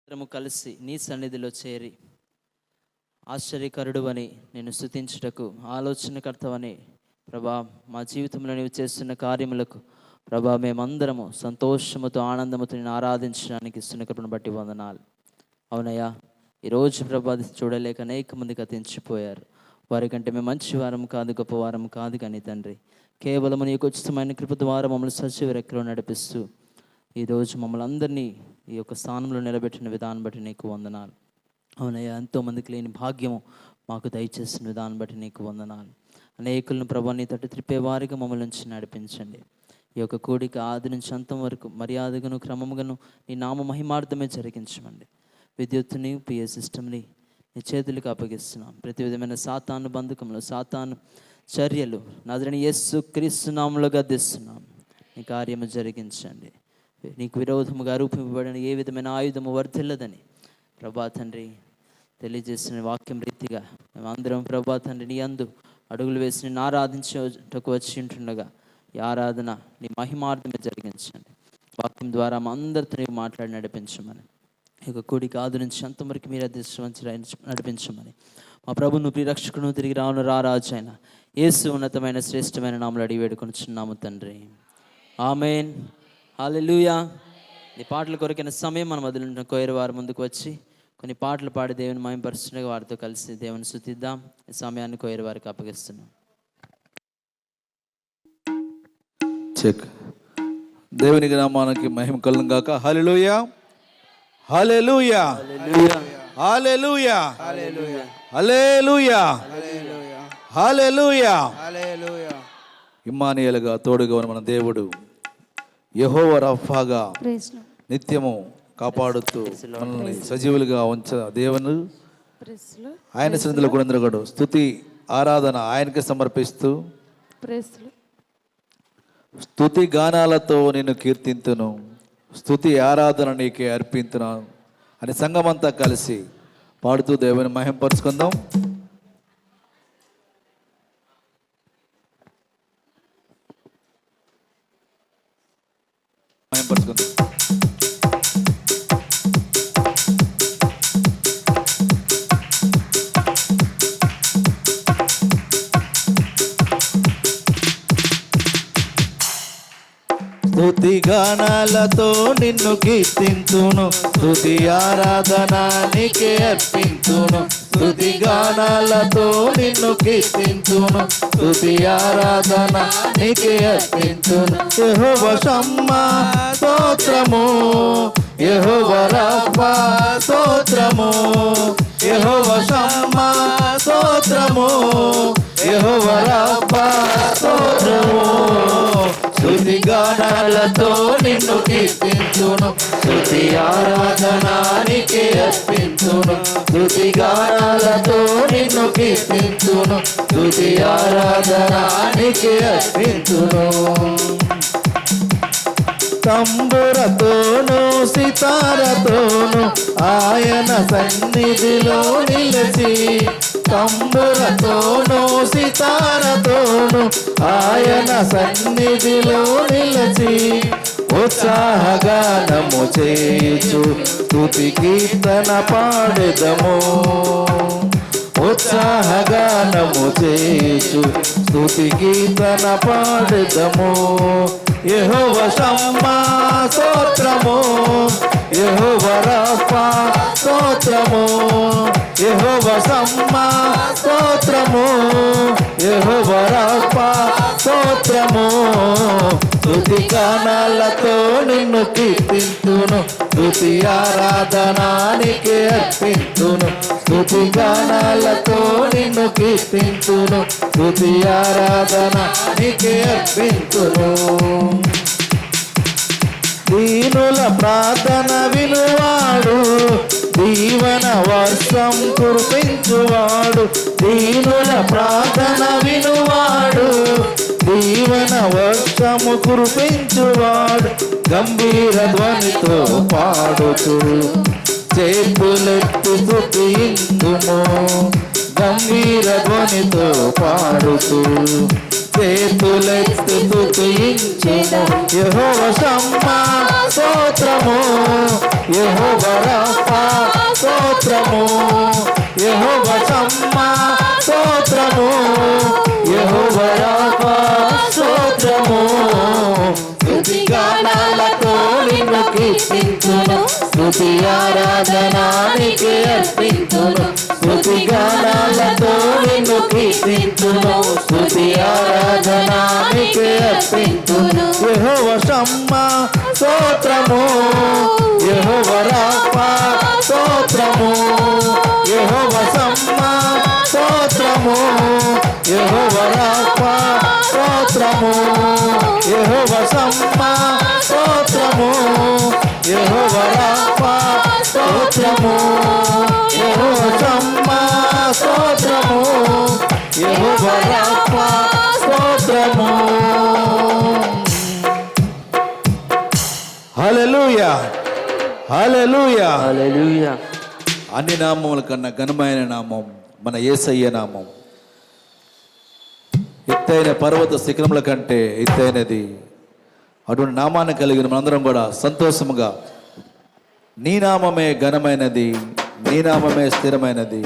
అందరము కలిసి నీ సన్నిధిలో చేరి ఆశ్చర్యకరుడు అని నేను స్తుతించుటకు ఆలోచనకర్తవని ప్రభా, మా జీవితంలో నీవు చేస్తున్న కార్యములకు ప్రభా మేమందరము సంతోషముతో ఆనందముతో నేను ఆరాధించడానికి ఇస్తున్న కృపను బట్టి వందనాలు. అవునయ్యా, ఈరోజు ప్రభా చూడలేక అనేక మంది గతించిపోయారు. వారికంటే మేము మంచి వారం కాదు, గొప్ప వారం కాదు, కానీ తండ్రి కేవలం నీకు ఉచితమైన కృప ద్వారా మమ్మల్ని సజీవ రెక్కలో నడిపిస్తూ ఈరోజు మమ్మల్ని అందరినీ ఈ యొక్క స్థానంలో నిలబెట్టిన విధానం బట్టి నీకు వందనాలు. అవునయ్యా, ఎంతోమందికి లేని భాగ్యము మాకు దయచేసిన విధానం బట్టి నీకు వందనాలు. అనేకులను ప్రభా నీ తట్టు త్రిప్పే వారిగా మమ్మల్ని నుంచి నడిపించండి. ఈ యొక్క కూడిక ఆది నుంచి అంతం వరకు మర్యాదగాను క్రమముగాను నీ నామ మహిమార్థమే జరిగించమండి. విద్యుత్తుని పిఏ సిస్టమ్ని నీ చేతులకు అప్పగిస్తున్నాం. ప్రతి విధమైన సాతాను బంధకములు, సాతాను చర్యలు నజరేయుడైన యేసు క్రీస్తు నామములో గద్దిస్తున్నాం. నీ కార్యము జరిగించండి. నీకు విరోధముగా రూపింపబడిన ఏ విధమైన ఆయుధము వర్ధిల్లదని ప్రభా తండ్రి తెలియజేసిన వాక్యం రీతిగా మేమందరం ప్రభా తండ్రి నీ అందు అడుగులు వేసి నిన్ను ఆరాధించటకు వచ్చి ఉంటుండగా ఈ ఆరాధన నీ మహిమార్థమే జరిగించండి. వాక్యం ద్వారా మా అందరితో నీవు మాట్లాడి నడిపించమని, ఈ యొక్క కూడికి ఆది నుంచి అంతవరకు మీరు అదృష్టవంతులు నడిపించమని మా ప్రభును ప్రియరక్షకును తిరిగి రాను రారాజు అయిన యేసు ఉన్నతమైన శ్రేష్టమైన నామములో అడిగి వేడుకొనుచున్నాము తండ్రి. ఆమేన్. హల్లెలూయా. ఈ పాటల కొరకైన సమయం మనం వదిలిన కోయరు వారి ముందుకు వచ్చి కొన్ని పాటలు పాడి దేవుని మహిమపరుస్తుండగా వారితో కలిసి దేవుని స్తుతిద్దాం. ఈ సమయాన్ని కోయరు వారికి అప్పగిస్తున్నాం. చెక్. దేవునికి నామానికి మహిమ కలుగును గాక. హల్లెలూయా, హల్లెలూయా, హల్లెలూయా, హల్లెలూయా, హల్లెలూయా. ఇమ్మానుయేలుగా తోడుగా ఉన్న మన దేవుడు యెహోవా రఫాగా నిత్యము కాపాడుతూ మనల్ని సజీవులుగా ఉంచ దేవుని ఆయన సన్నిధిలో కూడా స్తుతి ఆరాధన ఆయనకి సమర్పిస్తూ స్తుతి గానాలతో నేను కీర్తింతును, స్తుతి ఆరాధన నీకే అర్పించును అని సంఘమంతా కలిసి పాడుతూ దేవుని మహిమపరుచుకుందాం. మహిమపరుచుకుందాం. స్తుతి గానాలతో నిన్ను కీర్తింతును, స్తుతి ఆరాధన నీకే అర్పించును. స్తుతి గానాలతో నిన్ను కీర్తింతును, స్తుతి ఆరాధన నీకే అర్పించును. యెహోవా షమ్మా స్తోత్రము, యెహోవా రఫా స్తోత్రము, యెహోవా షమ్మా స్తోత్రము, యెహోవా రఫా స్తోత్రము. స్తుతి గానాలతో నిన్ను కీర్తించును, స్తుతి ఆరాధన నీకే అర్పించును. స్తుతి గానాలతో నిన్ను కీర్తించును, స్తుతి ఆరాధన నీకే అర్పించును. తంబురతోను సితారతోను ఆయన సన్నిధిలో నిలిచి, తంబురతోను సితారతోను ఆయన సన్నిధిలో నిలిచి ఉత్సాహగానము చేయుచు స్తుతి కీర్తన పాడెదము. ఉత్సాహగానము చేయుచు స్తుతి కీర్తన పాడెదము. యెహోవా షమ్మా స్తోత్రము, యెహోవా రఫా స్తోత్రము, యెహోవా షమ్మా స్తోత్రము, యెహోవా రఫా స్తోత్రము. స్తుతి గానాలతో నిన్ను కీర్తింతును, స్తుతి ఆరాధన నీకే అర్పించును. స్తుతి గానాలతో నిన్ను కీర్తింతును, స్తుతి ఆరాధన నీకే అర్పించును. దీనుల ప్రార్థన వినువాడు, దీవెన వర్షం కురిపించువాడు. దీనుల ప్రార్థన వినువాడు, దీవెన వర్షము కురిపించువాడు. గంభీర ధ్వనితో పాడుతూ చేతులెత్తి స్తుతింతుము, గంభీర ధ్వనితో పాడుతూ చేతులెత్తి స్తుతించుము. యెహోవా షమ్మా స్తోత్రము, యెహోవా రఫా స్తుతి ఆరాధన నీకే అర్పింతును, స్తుతి గానాలతో నిన్ను కీర్తింతును, స్తుతి ఆరాధన నీకే అర్పింతును. యెహోవా షమ్మా స్తోత్రము, యెహోవా రాఫా స్తోత్రము, యెహోవా షమ్మా స్తోత్రము, యెహోవా రాఫా స్తోత్రము, యెహోవా షమ్మా స్తోత్రము, యెహోవా రాఫా స్తోత్రము, యెహోవా షమ్మా స్తోత్రము, యెహోవా రాఫా స్తోత్రము. హల్లెలూయా, హల్లెలూయా, హల్లెలూయా. అన్ని నామముల కన్నా ఘనమైన నామం మన యేసయ్య నామం. ఎత్తైన పర్వత శిఖరముల కంటే ఎత్తైనది. అటువంటి నామాన్ని కలిగిన మనందరం కూడా సంతోషముగా నీ నామమే ఘనమైనది, నీ నామమే స్థిరమైనది,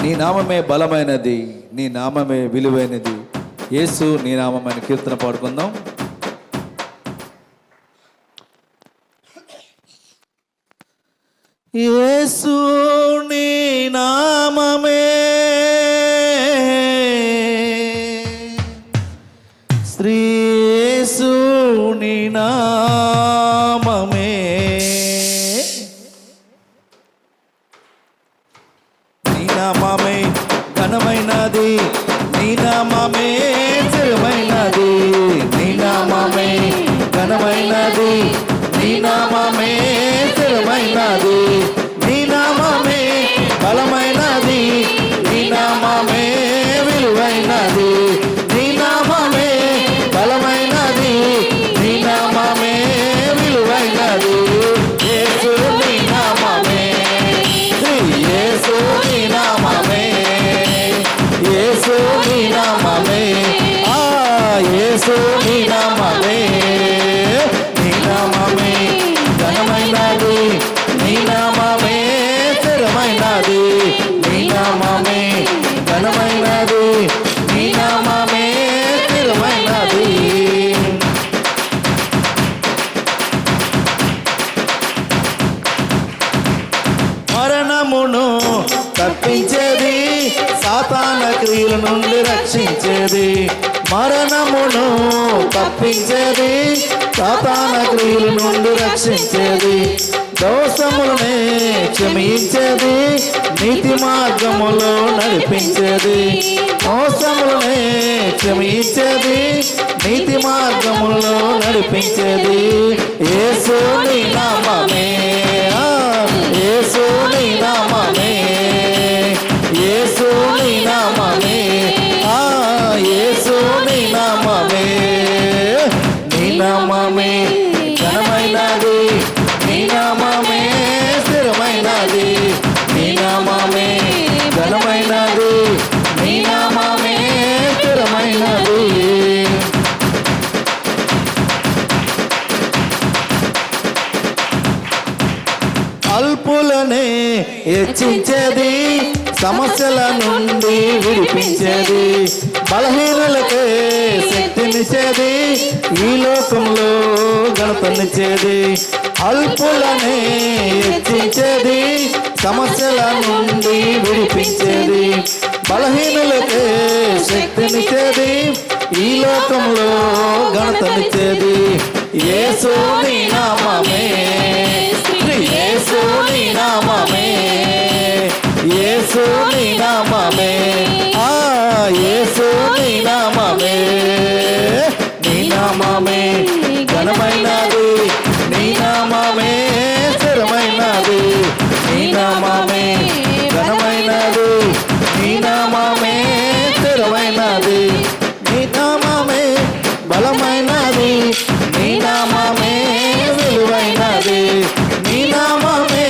నీ నామమే బలమైనది, నీ నామమే విలువైనది. యేసు నీ నామమైన కీర్తన పాడుకుందాం. యేసు నీ నామమే శ్రీ యేసు నీ నామమే, నీ నామమే ఘనమైనది, నీ నామమే స్థిరమైనది, నీ నామమే ఘనమైనది, నీ నామమే స్థిరమైనది, నీ నామమే బలమైనది, నీ నామమే విలువైనది, నీ నామమే బలమైనది, నీ నామమే విలువైనది. యేసు నీ నామమే, శ్రీ యేసు నీ నామమే, యేసు నీ నామమే, యేసు నీ నామమే, నీ నామమే ఘనమైనది, నీ నామమే స్థిరమైనది, నీ నామమే ఘనమైనది, నీ నామమే స్థిరమైనది. మరణమును తప్పించేది, సాతాన క్రియల నుండి రక్షించేది, మరణమును తప్పించేది, సాతాన క్రియల నుండి రక్షించేది, దోషములనే క్షమించేది, నీతి మార్గములో నడిపించేది, దోషములనే క్షమించేది, నీతి మార్గములో నడిపించేది. యేసు నీ నామమే, యేసు నీ నామమే, యేసు నీ నామమే, యేసు నీ నామమే, నీ నామమే ఘనమైనది, నీ నామమే స్థిరమైనది, నీ నామమే ఘనమైనది, నీ నామమే స్థిరమైనది. అల్పులనే హెచ్చించేది, సమస్యల నుండి విడిపించేది, బలహీనులకే శక్తినిచ్చేది, ఈ లోకంలో ఘనతనిచ్చేది. అల్పులనే హెచ్చించేది, సమస్యల నుండి విడిపించేది, బలహీనులకే శక్తినిచ్చేది, ఈ లోకంలో ఘనతనిచ్చేది. యేసు నీ నామమే, శ్రీ యేసు నీ నామమే, యేసు నీ నామమే, యేసు నీ నామమే, నీ నామమే ఘనమైనది, నీ నామమే స్థిరమైనది, నీ నామమే ఘనమైనది, నీ నామమే స్థిరమైనది, నీ నామమే బలమైనది, నీ నామమే విలువైనది, నీ నామమే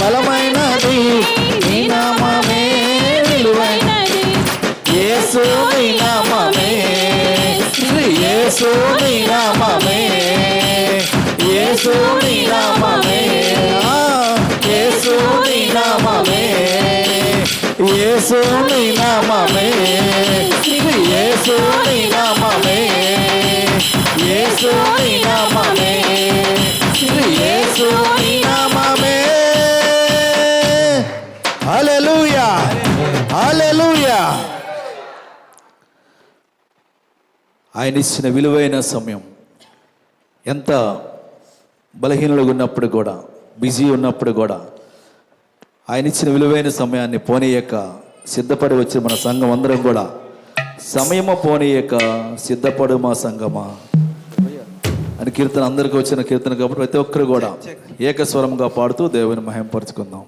బలమైనది, నీ నామమే విలువైనది. యేసు నీ నామమే, శ్రీ యేసు నీ నామమే, యేసు నీ నామమే, యేసు నీ నామమే, యేసు నీ నామమే, శ్రీ యేసు నీ నామమే, యేసుని నామమే, యేసుని నామమే. హల్లెలూయా, హల్లెలూయా. ఆయన ఇచ్చిన విలువైన సమయం, ఎంత బలహీనులుగా ఉన్నప్పుడు కూడా, బిజీ ఉన్నప్పుడు కూడా ఆయన ఇచ్చిన విలువైన సమయాన్ని పోనీయక సిద్ధపడి వచ్చిన మన సంఘం అందరం కూడా సమయము పోనీయక సిద్ధపడు మా సంఘమా అని కీర్తన, అందరికీ వచ్చిన కీర్తన కాబట్టి ప్రతి ఒక్కరు కూడా ఏకస్వరంగా పాడుతూ దేవుని మహింపరుచుకుందాం.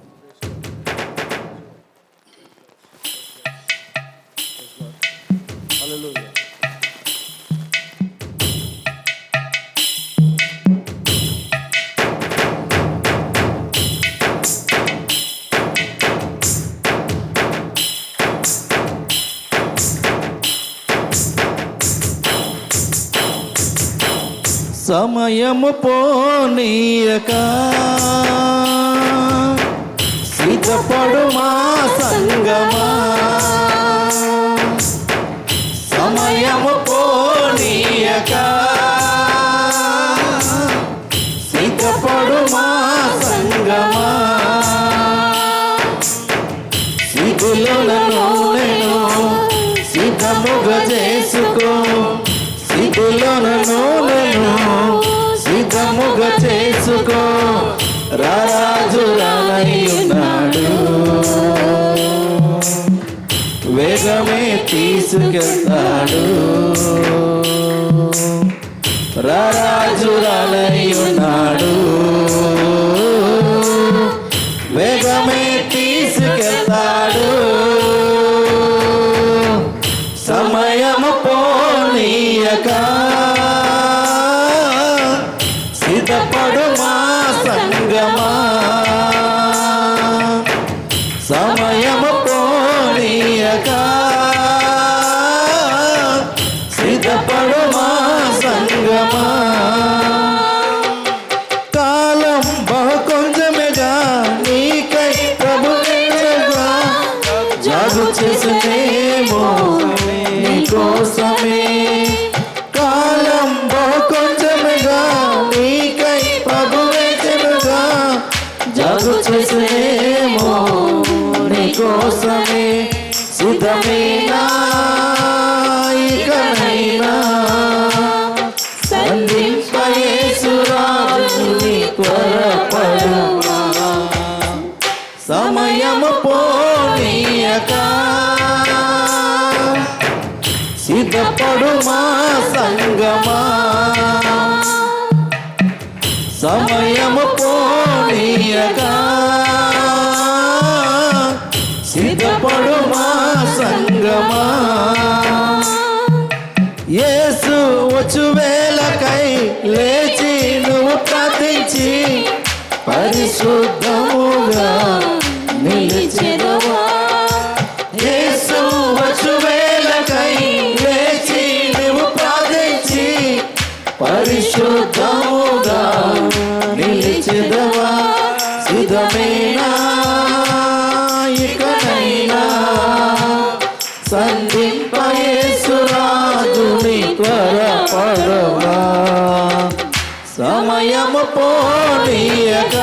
సమయము పోనీయక సిద్ధపడు మా సంగమా, సమయము పోనీయక సిద్ధపడు మా సంగమా. సిద్ధులను నేను సిద్ధముగా చేసుకో, సిద్ధులను నేను సిద్ధముగా చేసుకో. రారాజు రానయ్యున్నాడు, వేగమే తీసుకెళ్తాడు. రారాజు రానయ్యున్నాడు, వేగమే తీసుకెళ్తాడు. సమయము పోనీయక సిద్ధపడు మా సంగమా, సమయము పోనీయక సిద్ధపడు మా సంగమా. కాలం బహు కొంచెమేగా నీకై ప్రభుగా జాగు చేసినేమో నీకోసమే. కాలం బహు కొంచెమేగా నీకై ప్రభుగా జాగు చేసినేమో నీకోసమే. సిద్ధమేనా ఇకనైనా సంధింప యేసురాజుని త్వరపడుమా. సమయము పోనీయక సిద్ధపడు మా సంగమా, సమయము పోనీయక సిద్ధపడు మా సంగమా. యేసు వచ్చు వేళకై లేచి నువ్వు ప్రార్థించి పరిశుద్ధముగా నిలిచెదవా. యేసు వచ్చు వేళకై లేచి నువ్వు ప్రార్థించి పరిశుద్ధముగా నిలిచెదవా. సిద్ధమేనా ఇకనైనా సంధింప యేసురాజుని త్వరపడవా. సమయము పోనీయక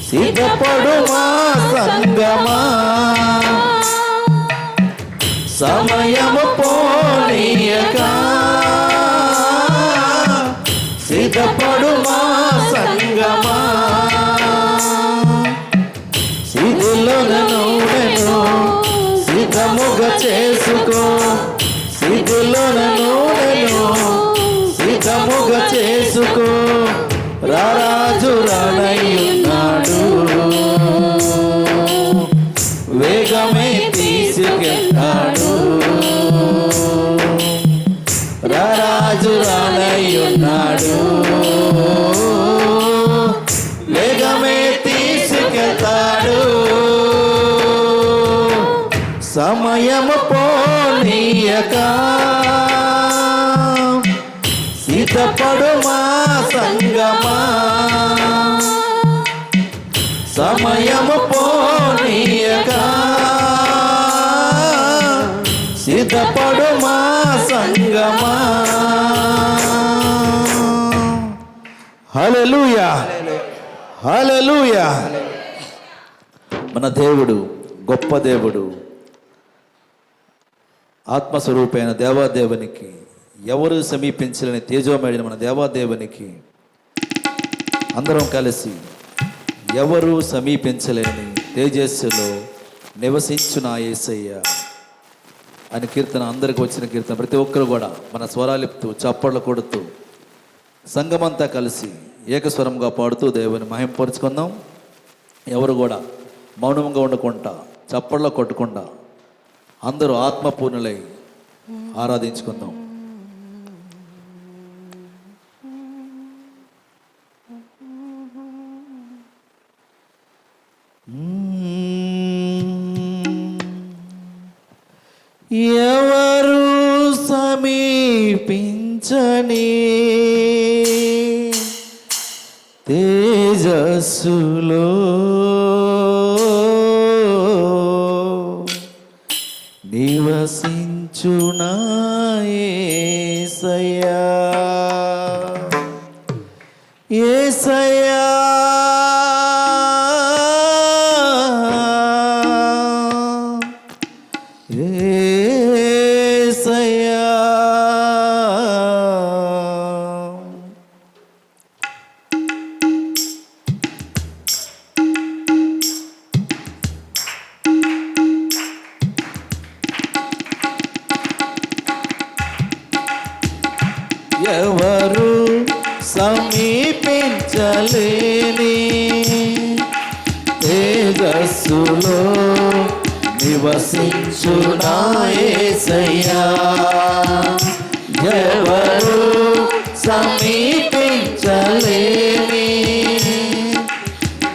సిద్ధపడు మా సంగమా, సమయము పోనీయక సిద్ధపడు మా సంగమా. సిద్ధులను నేను సిద్ధముగా చేసుకో, సిద్ధులను నేను సిద్ధముగా చేసుకో. రారాజు రానయ్యున్నాడు, వేగమే తీసుకెళ్తాడు. రారాజు రానయ్యున్నాడు, వేగమే తీసుకెళ్తాడు. సమయము పోనీయక సిద్ధపడు మా సంగమా, సమయము పోనీయక సిద్ధపడు మా సంగమా. హల్లెలూయా, హల్లెలూయా. మన దేవుడు గొప్ప దేవుడు. ఆత్మస్వరూపైన దేవాదేవునికి ఎవరు సమీపించలేని తేజోమయుడైన మన దేవాదేవునికి అందరం కలిసి ఎవరు సమీపించలేని తేజస్సులో నివసించునా యేసయ్య అని కీర్తన, అందరికి వచ్చిన కీర్తన. ప్రతి ఒక్కరు కూడా మన స్వరాలిపుతూ చప్పట్లు కొడుతూ సంఘమంతా కలిసి ఏకస్వరంగా పాడుతూ దేవుని మహింపరుచుకుందాం. ఎవరు కూడా మౌనంగా ఉండకుండా చప్పట్లో కొట్టకుండా అందరూ ఆత్మపూర్ణులై ఆరాధించుకుందాం. ఎవరు సమీపించని తేజస్సులో నివసించునా యేసయ్యా, యేసయ్యా, యేసయ్యా. ఎవరు సమీపించలేని తేజస్సులో నివసించునా యేసయ్యా, ఎవరు సమీపించలేని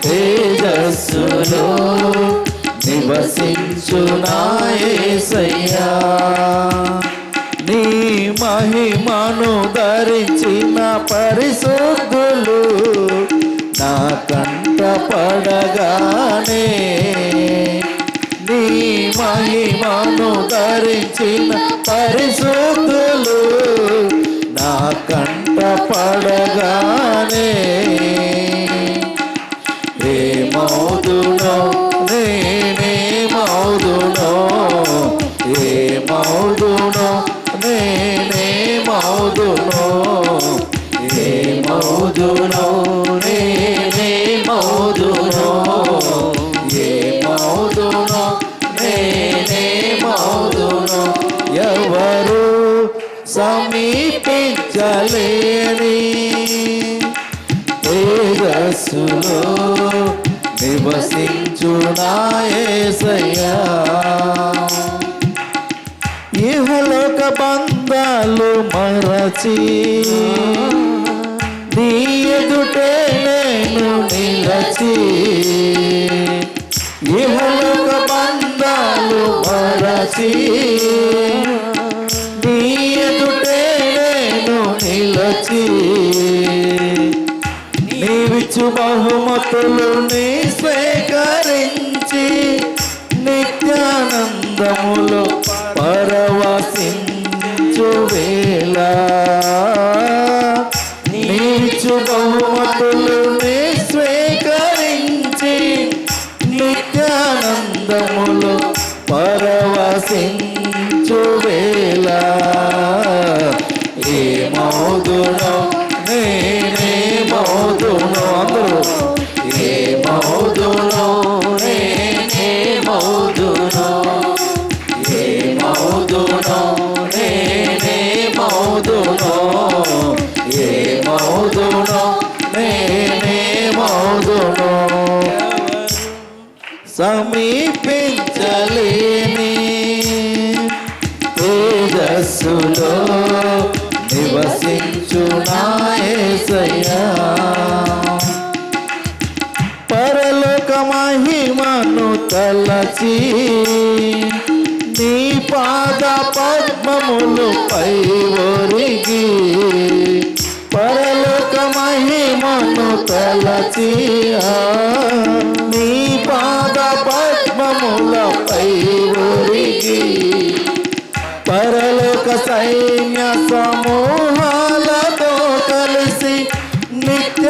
తేజస్సులో నివసించునా యేసయ్యా. నీ మహిమను ధరించిన పరిశుద్ధులు నా కంట పడగానే, నీ మహిమను ధరించిన పరిశుద్ధులు నా కంట పడగానే, ఏమౌదునో నేనేమౌదునో, ఏమౌదునో నేనేమౌదునో, ఏమౌదునో నేనేమౌదునో, ఏమౌదునో నేనేమౌదునో. ఎవరు సమీపించలేని తేజస్సులో నివసించునా యేసయ్యా, ఇహలోక బంధాలు మరచి నీ ఎదుటే నేను నిలచి, ఇహలోక బంధాలు మరచి నీ ఎదుటే నేను నిలచి, నీవిచ్చు బహుమతులు నీ స్వీకరించి నిత్యానందములో పరవశించు వేళ, నీవిచ్చు బహుమతులు నీ స్వీకరించి నిత్యానందములో పరవశించు వేళ, ఏమౌదునో నేనేమౌదునో, అందరూ ఏమౌదునో నేనేమౌదునో, ఏమౌదునో నేనేమౌదునో, ఏమౌదునో నేనేమౌదునో. సమీపించలేని తేజస్సులో నివసించునా యేసయ్యా, పరలోక మహిమను తలచి నీ పాద పద్మములు పై ఒరిగి, పరలోక మహిమను తలచి నీ పాద పద్మములపై ఒరిగి, పరలోక సైన్య సమూహాలతో కలిసి నిత్య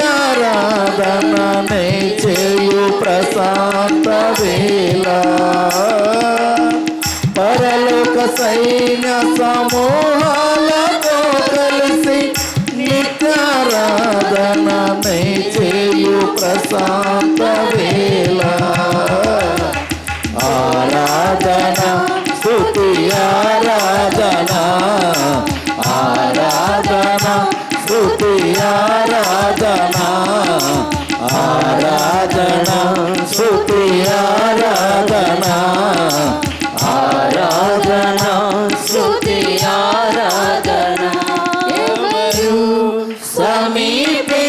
సైన్య సమూహాలతో కలిసి నిత్యారాధన చేయు ప్రశాంత వేళ ఆరాధన స్తుతి ఆరాధన ఆరాధన స్తుతి ఆరాధన ఆరాధన స్తుతి ఆరాధన ఆరాధన స్తుతి ఆరాధన ఎవరు సమీపించలేని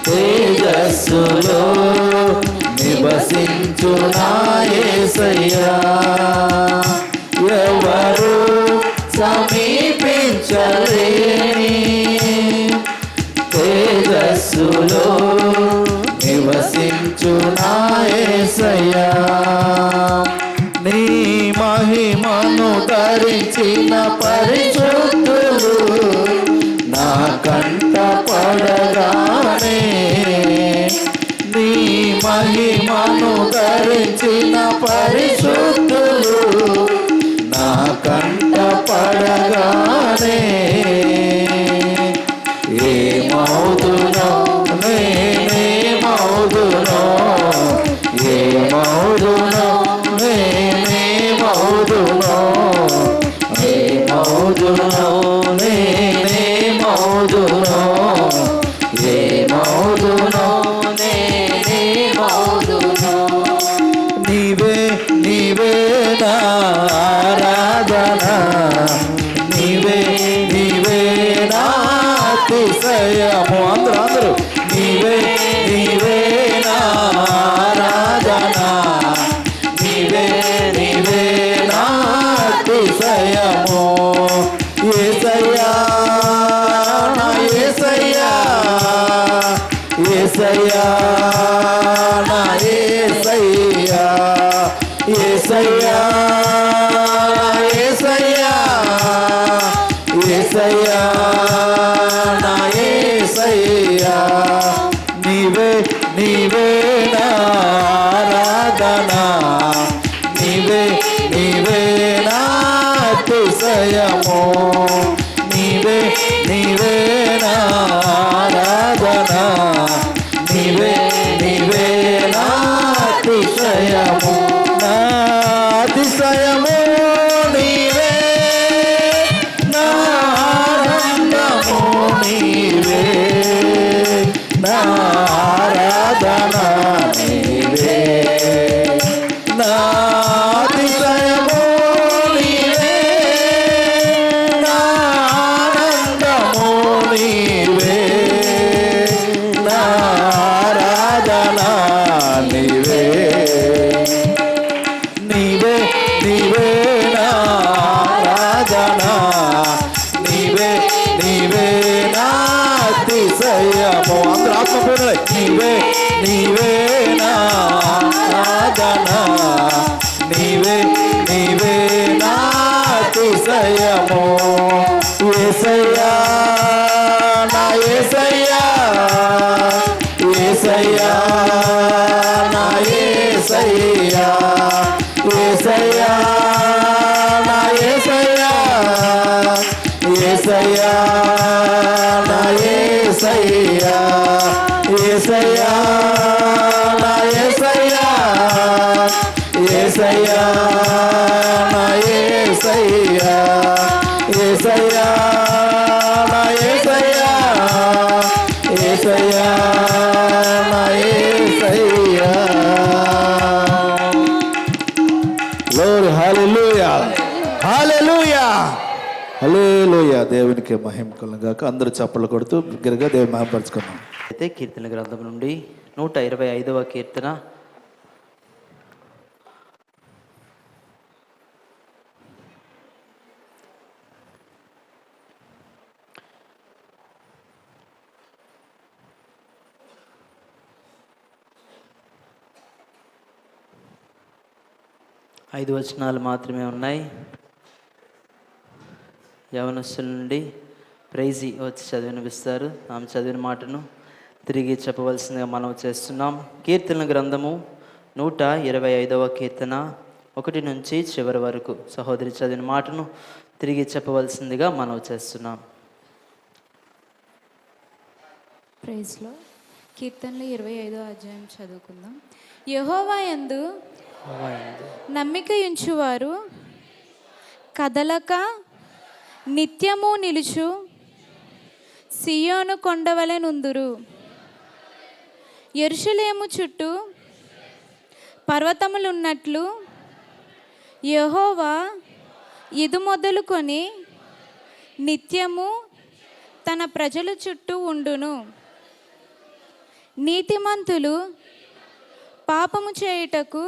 తేజస్సులో నివసించు నా యేసయ్యా ఎవరు సమీపించలేని తేజస్సులో నివసించు నా యేసయ్యా నీ మహిమను ధరించిన పరిశుద్ధులు నా కంట పడగానే నీ మహిమను ధరించిన పరిశుద్ధులు నా కంట పడగానే ఏమౌదునో నేనేమౌదునో ఏమౌదునో నేనేమౌదునో ఏమౌదునో నేనేమౌదునో ఏమౌదునో నేనేమౌదునో నీవే నీవే నా ఆరాధన నీవే నీవే నా అతిశయము అందరూ నీవే నీవే నా ఆరాధన నీవే నీవే నా అతిశయము యేసయ్యా నా యేసయ్యా యేసయ్యా నా యేసయ్యా యేసయ్యా యేసయ్యా యేసయ్యా నా యేసయ్యా నీవే నీవే నా ఆరాధన నీవే నీవే నా అతిశయము నీవే నీవే నా ఆరాధన నీవే నీవే నా అతిశయము నా అతిశయము నీవే నా ఆనందము నీవే నా ఆరాధన నీవే నా అతిశయము నీవే నా ఆనందము నీవే నా ఆరాధన నీవే నీవే నీవే నా ఆరాధన నీవే నీవే నా అతిశయము అందరూ ఆత్మపూర్ణులై నీవే నీవే నా ఆరాధన నీవే నీవే నా అతిశయము యేసయ్యా నా యేసయ్యా యేసయ్యా నా యేసయ్యా యేసయ్యా నా యేసయ్యా యేసయ్యా నా యేసయ్యా యేసయ్యా నా యేసయ్యా యేసయ్యా నా యేసయ్యా యేసయ్యా నా యేసయ్యా యేసయ్యా నా యేసయ్యా గ్లోరీ హల్లెలూయా హల్లెలూయా హల్లెలూయా దేవునికి మహిమ కలుగుగాక అందరూ చప్పట్లు కొడుతూ బిగ్గరగా దేవుని మహిమపరచుకున్నాం అయితే కీర్తన గ్రంథం నుండి 125వ కీర్తన ఐదు వచనాలు మాత్రమే ఉన్నాయి. యవనస్తుల నుండి ప్రైజీ వచ్చి చదివినిపిస్తారు. ఆమె చదివిన మాటను తిరిగి చెప్పవలసిందిగా మనం చేస్తున్నాం. కీర్తన గ్రంథము 125వ కీర్తన 1 నుంచి చివరి వరకు సహోదరి చదివిన మాటను తిరిగి చెప్పవలసిందిగా మనవి చేస్తున్నాం. ప్రైజ్లో కీర్తనలు 25వ అధ్యాయం చదువుకుందాం. యెహోవా యందు నమ్మిక ఉంచువారు కదలక నిత్యము నిలుచు సియోను కొండవలె నుందురు. యెరూషలేము చుట్టూ పర్వతములున్నట్లు యెహోవా ఇది మొదలుకొని నిత్యము తన ప్రజల చుట్టూ ఉండును. నీతిమంతులు పాపము చేయుటకు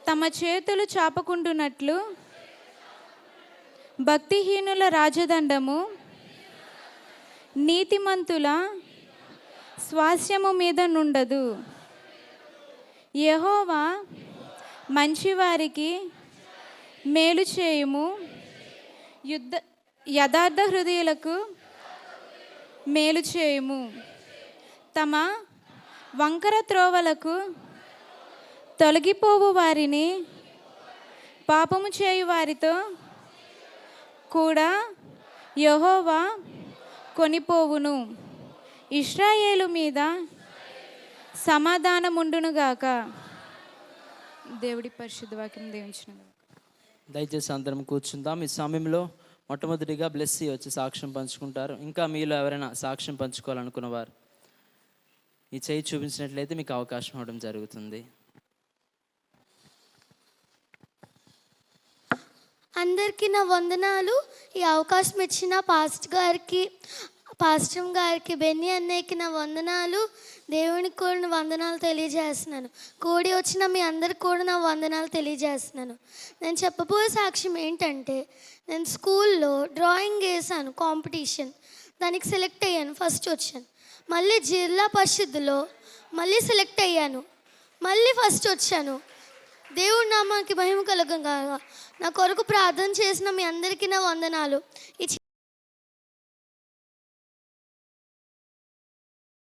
తమ చేతులు చాపకుండునట్లు భక్తిహీనుల రాజదండము నీతిమంతుల స్వాస్యము మీద నుండదు. యెహోవా మంచివారికి మేలు చేయుము, యథార్థ హృదయులకు మేలు చేయుము. తమ వంకర త్రోవలకు తొలగిపోవు వారిని పాపము చేయు వారితో కూడా యెహోవా కొనిపోవును. ఇశ్రాయేలు మీద సమాధానముండునుగాక. దేవుడి పరిశుద్ధ వాక్యం దీవించును. దయచేసి అందరం కూర్చుందాం. ఈ సమయంలో మొట్టమొదటిగా బ్లెస్సీ వచ్చి సాక్ష్యం పంచుకుంటారు. ఇంకా మీలో ఎవరైనా సాక్ష్యం పంచుకోవాలనుకున్నవారు ఈ చేయి చూపించినట్లయితే మీకు అవకాశం ఇవ్వడం జరుగుతుంది. అందరికీ నా వందనాలు. ఈ అవకాశం ఇచ్చిన పాస్టర్ గారికి బెన్నీ అన్నయ్యకి నా వందనాలు. దేవునికి కూడా నా వందనాలు తెలియజేస్తున్నాను. కూడి వచ్చిన మీ అందరికి కూడా నా వందనాలు తెలియజేస్తున్నాను. నేను చెప్పబోయే సాక్ష్యం ఏంటంటే, నేను స్కూల్లో డ్రాయింగ్ వేసాను కాంపిటీషన్. దానికి సెలెక్ట్ అయ్యాను, ఫస్ట్ వచ్చాను. మళ్ళీ జిల్లా పరిషత్తులో మళ్ళీ సెలెక్ట్ అయ్యాను, మళ్ళీ ఫస్ట్ వచ్చాను. దేవుడి నామానికి మహిమ కలుగుగాక. నా కొరకు ప్రార్థన చేసిన మీ అందరికీ నా వందనాలు.